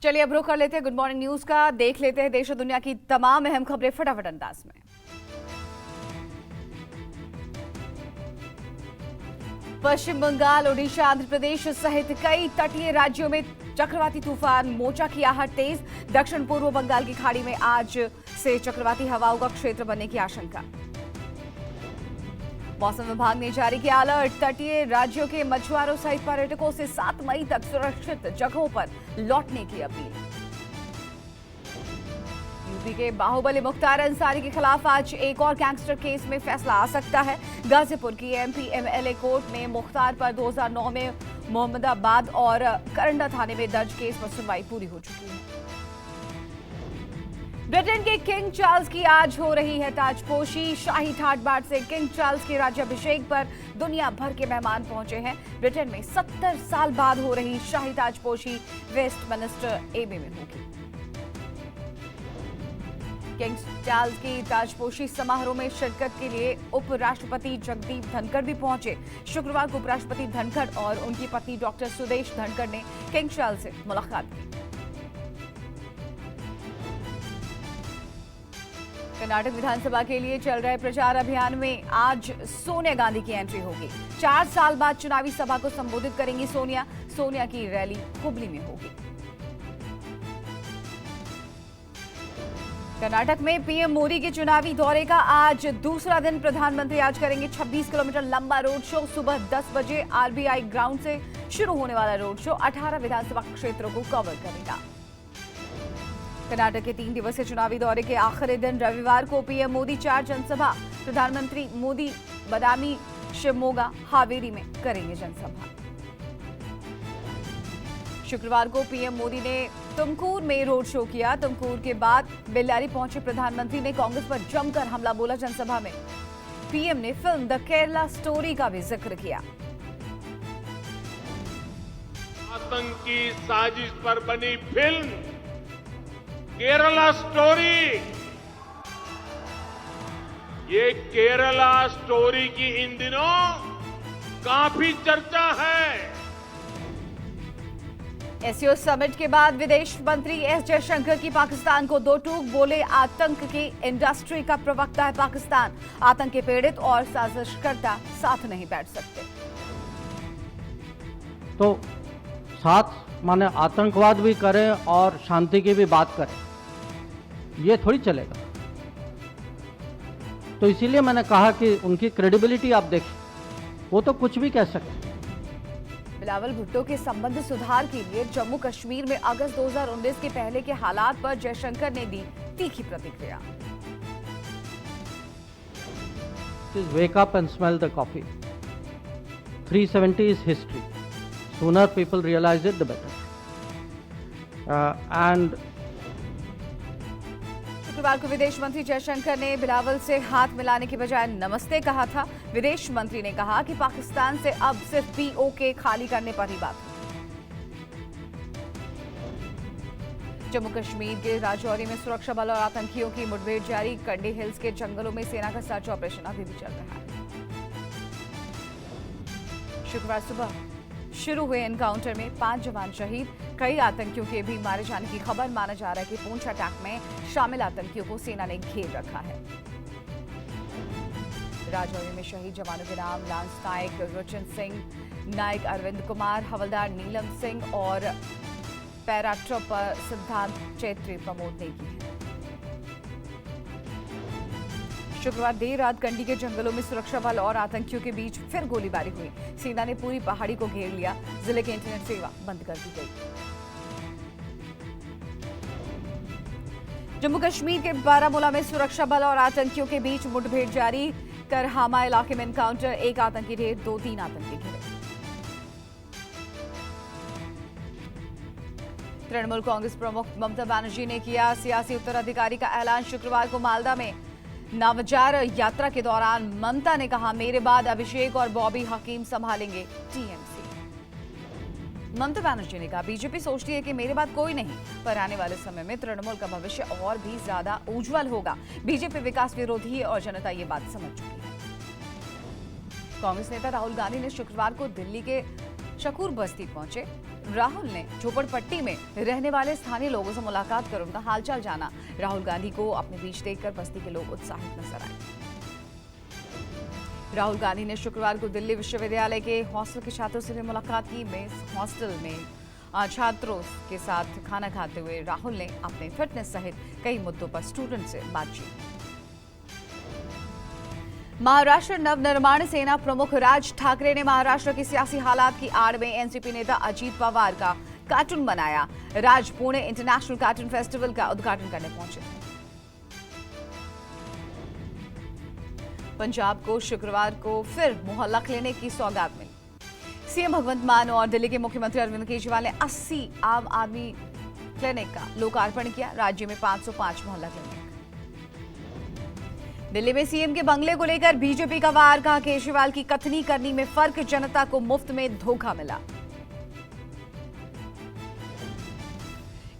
चलिए अब रुख कर लेते हैं गुड मॉर्निंग न्यूज का। देख लेते हैं देश और दुनिया की तमाम अहम खबरें फटाफट अंदाज में। पश्चिम बंगाल, ओडिशा, आंध्र प्रदेश सहित कई तटीय राज्यों में चक्रवाती तूफान मोचा की आहट तेज। दक्षिण पूर्व बंगाल की खाड़ी में आज से चक्रवाती हवाओं का क्षेत्र बनने की आशंका। मौसम विभाग ने जारी किया अलर्ट। तटीय राज्यों के मछुआरों सहित पर्यटकों से 7 मई तक सुरक्षित जगहों पर लौटने की अपील। यूपी के बाहुबली मुख्तार अंसारी के खिलाफ आज एक और गैंगस्टर केस में फैसला आ सकता है। गाजीपुर की एमपी एमएलए कोर्ट ने मुख्तार पर 2009 में मोहम्मदाबाद और करंडा थाने में दर्ज केस पर सुनवाई पूरी हो चुकी है। ब्रिटेन के किंग चार्ल्स की आज हो रही है ताजपोशी। शाही ठाट बाट से किंग चार्ल्स के राज्याभिषेक पर दुनिया भर के मेहमान पहुंचे हैं। ब्रिटेन में 70 साल बाद हो रही शाही ताजपोशी वेस्टमिनिस्टर एबी में होगी। किंग चार्ल्स की ताजपोशी समारोह में शिरकत के लिए उपराष्ट्रपति जगदीप धनखड़ भी पहुंचे। शुक्रवार को उपराष्ट्रपति धनखड़ और उनकी पत्नी डॉक्टर सुदेश धनखड़ ने किंग चार्ल्स से मुलाकात की। कर्नाटक विधानसभा के लिए चल रहे प्रचार अभियान में आज सोनिया गांधी की एंट्री होगी। 4 साल बाद चुनावी सभा को संबोधित करेंगी सोनिया। सोनिया की रैली हुबली में होगी। कर्नाटक में पीएम मोदी के चुनावी दौरे का आज दूसरा दिन। प्रधानमंत्री आज करेंगे 26 किलोमीटर लंबा रोड शो। सुबह 10 बजे आरबीआई ग्राउंड से शुरू होने वाला रोड शो 18 विधानसभा क्षेत्रों को कवर करेगा। कर्नाटक के 3 दिवसीय चुनावी दौरे के आखिरी दिन रविवार को पीएम मोदी 4 जनसभा। प्रधानमंत्री मोदी बदामी, शिवमोगा, हावेरी में करेंगे जनसभा। शुक्रवार को पीएम मोदी ने तुमकुर में रोड शो किया। तुमकुर के बाद बेल्लारी पहुंचे प्रधानमंत्री ने कांग्रेस पर जमकर हमला बोला। जनसभा में पीएम ने फिल्म द केरला स्टोरी का भी जिक्र किया। आतंकी साजिश पर बनी फिल्म केरला स्टोरी, ये केरला स्टोरी की इन दिनों काफी चर्चा है। एससीओ समिट के बाद विदेश मंत्री एस जयशंकर की पाकिस्तान को दो टूक। बोले आतंक की इंडस्ट्री का प्रवक्ता है पाकिस्तान। आतंक के पीड़ित और साजिशकर्ता साथ नहीं बैठ सकते। तो साथ माने आतंकवाद भी करें और शांति की भी बात करें, ये थोड़ी चलेगा। तो इसीलिए मैंने कहा कि उनकी क्रेडिबिलिटी आप देखें, वो तो कुछ भी कह सकते हैं। बिलावल भुट्टो के संबंध सुधार के लिए जम्मू कश्मीर में अगस्त 2019 के पहले के हालात पर जयशंकर ने दी तीखी प्रतिक्रिया। Wake up and smell the coffee. 370 is history. Sooner people realize it, the better. And शुक्रवार को विदेश मंत्री जयशंकर ने बिलावल से हाथ मिलाने के बजाय नमस्ते कहा था। विदेश मंत्री ने कहा कि पाकिस्तान से अब सिर्फ पीओके खाली करने पर ही बात है। जम्मू कश्मीर के राजौरी में सुरक्षा बल और आतंकियों की मुठभेड़ जारी। कंडी हिल्स के जंगलों में सेना का सर्च ऑपरेशन अभी भी चल रहा है। शुक्रवार सुबह शुरू हुए एनकाउंटर में 5 जवान शहीद। कई आतंकियों के भी मारे जाने की खबर। माना जा रहा है कि पूंछ अटैक में शामिल आतंकियों को सेना ने घेर रखा है। राजौरी में शहीद जवानों के नाम लांस नायक रुचिन सिंह, नायक अरविंद कुमार, हवलदार नीलम सिंह और पैराट्रोपर सिद्धांत चैत्री प्रमोद नेगी है। शुक्रवार देर रात कंडी के जंगलों में सुरक्षा बल और आतंकियों के बीच फिर गोलीबारी हुई। सेना ने पूरी पहाड़ी को घेर लिया। जिले की इंटरनेट सेवा बंद कर दी गई। जम्मू कश्मीर के बारामूला में सुरक्षा बल और आतंकियों के बीच मुठभेड़ जारी। करहामा इलाके में एनकाउंटर। 1 आतंकी ढेर, 2-3 आतंकी घिरे। तृणमूल कांग्रेस प्रमुख ममता बनर्जी ने किया सियासी उत्तराधिकारी का ऐलान। शुक्रवार को मालदा में नवजार यात्रा के दौरान ममता ने कहा, मेरे बाद अभिषेक और बॉबी हकीम संभालेंगे टीएमसी। ममता बनर्जी ने कहा, बीजेपी सोचती है कि मेरे बाद कोई नहीं, पर आने वाले समय में तृणमूल का भविष्य और भी ज्यादा उज्जवल होगा। बीजेपी विकास विरोधी है और जनता ये बात समझ चुकी है। कांग्रेस नेता राहुल गांधी ने शुक्रवार को दिल्ली के शकूर बस्ती पहुंचे। राहुल ने झोपड़पट्टी में रहने वाले स्थानीय लोगों से मुलाकात कर उनका हालचाल जाना। राहुल गांधी को अपने बीच देखकर बस्ती के लोग उत्साहित नजर आए। राहुल गांधी ने शुक्रवार को दिल्ली विश्वविद्यालय के हॉस्टल के छात्रों से भी मुलाकात की। हॉस्टल में छात्रों के साथ खाना खाते हुए राहुल ने अपने फिटनेस सहित कई मुद्दों पर स्टूडेंट से बातचीत। महाराष्ट्र नवनिर्माण सेना प्रमुख राज ठाकरे ने महाराष्ट्र की सियासी हालात की आड़ में एनसीपी नेता अजीत पवार का कार्टून बनाया। राज पुणे इंटरनेशनल कार्टून फेस्टिवल का उद्घाटन करने पहुंचे। पंजाब को शुक्रवार को फिर मोहल्लक लेने की सौगात मिली। सीएम भगवंत मान और दिल्ली के मुख्यमंत्री अरविंद केजरीवाल ने 80 आम आदमी क्लिनिक का लोकार्पण किया। राज्य में 505 मोहल्ला क्लिनिक। दिल्ली में सीएम के बंगले को लेकर बीजेपी का वार, कहा केजरीवाल की कथनी करनी में फर्क, जनता को मुफ्त में धोखा मिला।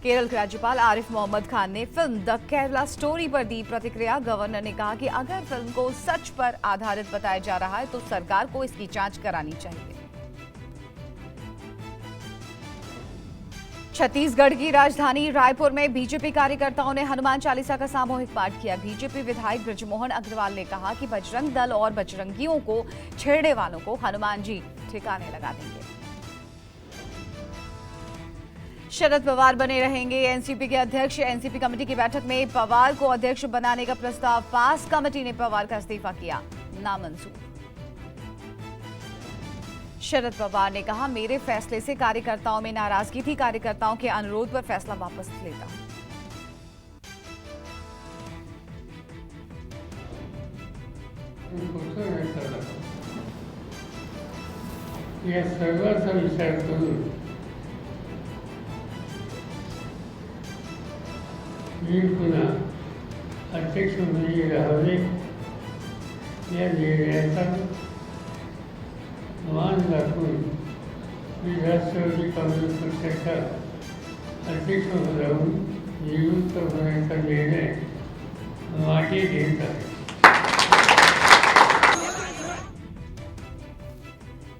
केरल के राज्यपाल आरिफ मोहम्मद खान ने फिल्म द केरला स्टोरी पर दी प्रतिक्रिया। गवर्नर ने कहा कि अगर फिल्म को सच पर आधारित बताया जा रहा है तो सरकार को इसकी जांच करानी चाहिए। छत्तीसगढ़ की राजधानी रायपुर में बीजेपी कार्यकर्ताओं ने हनुमान चालीसा का सामूहिक पाठ किया। बीजेपी विधायक बृजमोहन अग्रवाल ने कहा कि बजरंग दल और बजरंगियों को छेड़ने वालों को हनुमान जी ठिकाने लगा देंगे। शरद पवार बने रहेंगे एनसीपी के अध्यक्ष। एनसीपी कमेटी की बैठक में पवार को अध्यक्ष बनाने का प्रस्ताव पास। कमेटी ने पवार का इस्तीफा किया नामंजूर। शरद पवार ने कहा, मेरे फैसले से कार्यकर्ताओं में नाराजगी थी, कार्यकर्ताओं के अनुरोध पर फैसला वापस लेता हूं। यह सर्वांचा विचार करून मी पुन्हा अध्यक्षपदी राहावे या निर्णयाचा मान राखून मी राष्ट्रवादी काँग्रेस पक्षाच्या अध्यक्षपदावरून निवृत्त होण्याचा निर्णय मागे घेत आहे।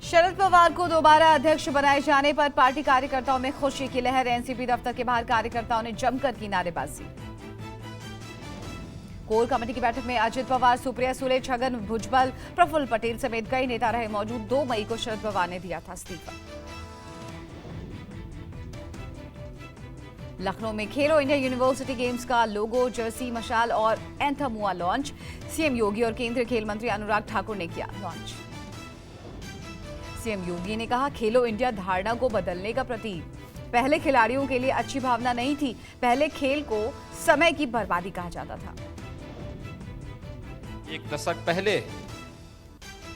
शरद पवार को दोबारा अध्यक्ष बनाए जाने पर पार्टी कार्यकर्ताओं में खुशी की लहर। एनसीपी दफ्तर के बाहर कार्यकर्ताओं ने जमकर की नारेबाजी। कोर कमेटी की बैठक में अजित पवार, सुप्रिया सुले, छगन भुजबल, प्रफुल्ल पटेल समेत कई नेता रहे मौजूद। 2 मई को शरद पवार ने दिया था इस्तीफा। लखनऊ में खेलो इंडिया यूनिवर्सिटी गेम्स का लोगो, जर्सी, मशाल और एंथम हुआ लॉन्च। सीएम योगी और केंद्रीय खेल मंत्री अनुराग ठाकुर ने किया लॉन्च। सीएम योगी ने कहा, खेलो इंडिया धारणा को बदलने का प्रतीक। पहले खिलाड़ियों के लिए अच्छी भावना नहीं थी, पहले खेल को समय की बर्बादी कहा जाता था। एक दशक पहले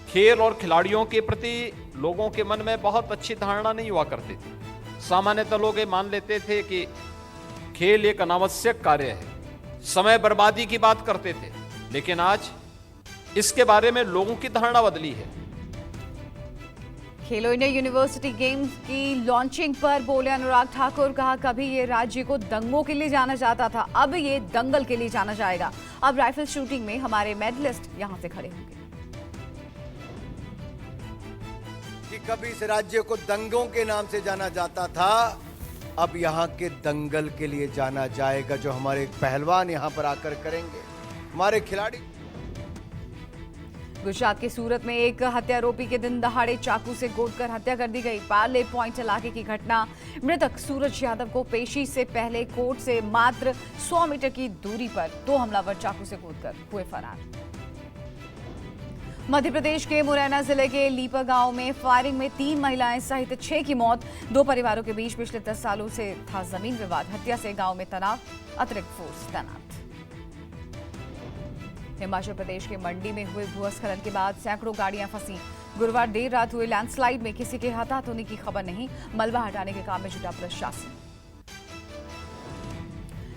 खेल और खिलाड़ियों के प्रति लोगों के मन में बहुत अच्छी धारणा नहीं हुआ करती थी। सामान्यतः लोग ये मान लेते थे कि खेल एक अनावश्यक कार्य है, समय बर्बादी की बात करते थे। लेकिन आज इसके बारे में लोगों की धारणा बदली है। खेलो इंडिया यूनिवर्सिटी गेम्स की लॉन्चिंग पर बोले अनुराग ठाकुर, कहा कभी ये राज्य को दंगों के लिए जाना जाता था, अब ये दंगल के लिए जाना जाएगा। अब राइफल शूटिंग में हमारे मेडलिस्ट यहां से खड़े होंगे। कि कभी इस राज्य को दंगों के नाम से जाना जाता था, अब यहाँ के दंगल के लिए जाना जाएगा, जो हमारे पहलवान यहाँ पर आकर करेंगे, हमारे खिलाड़ी। गुजरात के सूरत में एक हत्यारोपी के दिन दहाड़े चाकू से गोदकर हत्या कर दी गई। पार्ले पॉइंट इलाके की घटना। मृतक सूरज यादव को पेशी से पहले कोर्ट से मात्र 100 मीटर की दूरी पर 2 हमलावर चाकू से गोदकर हुए फरार। मध्य प्रदेश के मुरैना जिले के लीपा गांव में फायरिंग में 3 महिलाएं सहित 6 की मौत। 2 परिवारों के बीच पिछले 10 सालों से था जमीन विवाद। हत्या से गांव में तनाव, अतिरिक्त फोर्स तैनात। हिमाचल प्रदेश के मंडी में हुए भूस्खलन के बाद सैकड़ों गाड़ियां फंसी। गुरुवार देर रात हुए लैंडस्लाइड में किसी के हताहत होने की खबर नहीं। मलबा हटाने के काम में जुटा प्रशासन।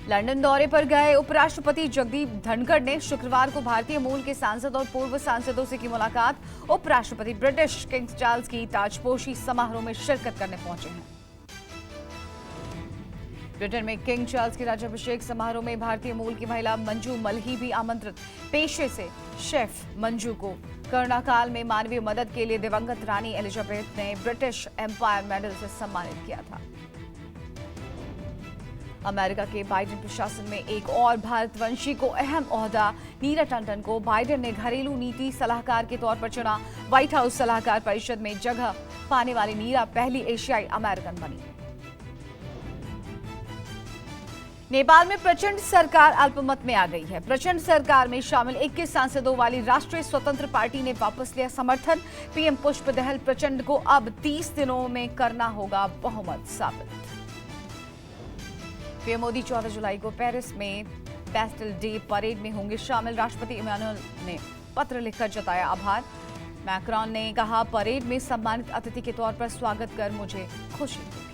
लंदन दौरे पर गए उपराष्ट्रपति जगदीप धनखड़ ने शुक्रवार को भारतीय मूल के सांसद और पूर्व सांसदों से की मुलाकात। उपराष्ट्रपति ब्रिटिश किंग चार्ल्स की ताजपोशी समारोह में शिरकत करने पहुंचे हैं। ब्रिटेन में किंग चार्ल्स के राज्याभिषेक समारोह में भारतीय मूल की महिला मंजू मल्ही भी आमंत्रित। पेशे से शेफ मंजू को कोरोना काल में मानवीय मदद के लिए दिवंगत रानी एलिजाबेथ ने ब्रिटिश एम्पायर मेडल से सम्मानित किया था। अमेरिका के बाइडेन प्रशासन में एक और भारतवंशी को अहम ओहदा। नीरा टंडन को बाइडेन ने घरेलू नीति सलाहकार के तौर पर चुना। व्हाइट हाउस सलाहकार परिषद में जगह पाने वाली नीरा पहली एशियाई अमेरिकन बनी। नेपाल में प्रचंड सरकार अल्पमत में आ गई है। प्रचंड सरकार में शामिल 21 सांसदों वाली राष्ट्रीय स्वतंत्र पार्टी ने वापस लिया समर्थन। पीएम पुष्प दहल प्रचंड को अब 30 दिनों में करना होगा बहुमत साबित। पीएम मोदी 14 जुलाई को पेरिस में बैस्टिल डे परेड में होंगे शामिल। राष्ट्रपति इमैनुअल ने पत्र लिखकर जताया आभार। मैक्रॉन ने कहा, परेड में सम्मानित अतिथि के तौर पर स्वागत कर मुझे खुशी होगी।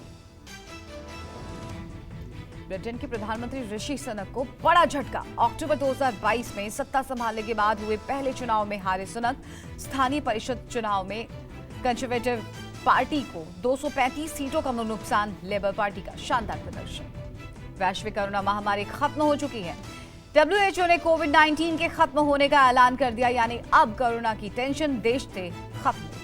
ब्रिटेन के प्रधानमंत्री ऋषि सुनक को बड़ा झटका। अक्टूबर 2022 में सत्ता संभालने के बाद हुए पहले चुनाव में हारे सुनक। स्थानीय परिषद चुनाव में कंजर्वेटिव पार्टी को 235 सीटों का नुकसान। लेबर पार्टी का शानदार प्रदर्शन। वैश्विक कोरोना महामारी खत्म हो चुकी है। WHO ने कोविड-19 के खत्म होने का ऐलान कर दिया, यानी अब कोरोना की टेंशन देश से खत्म।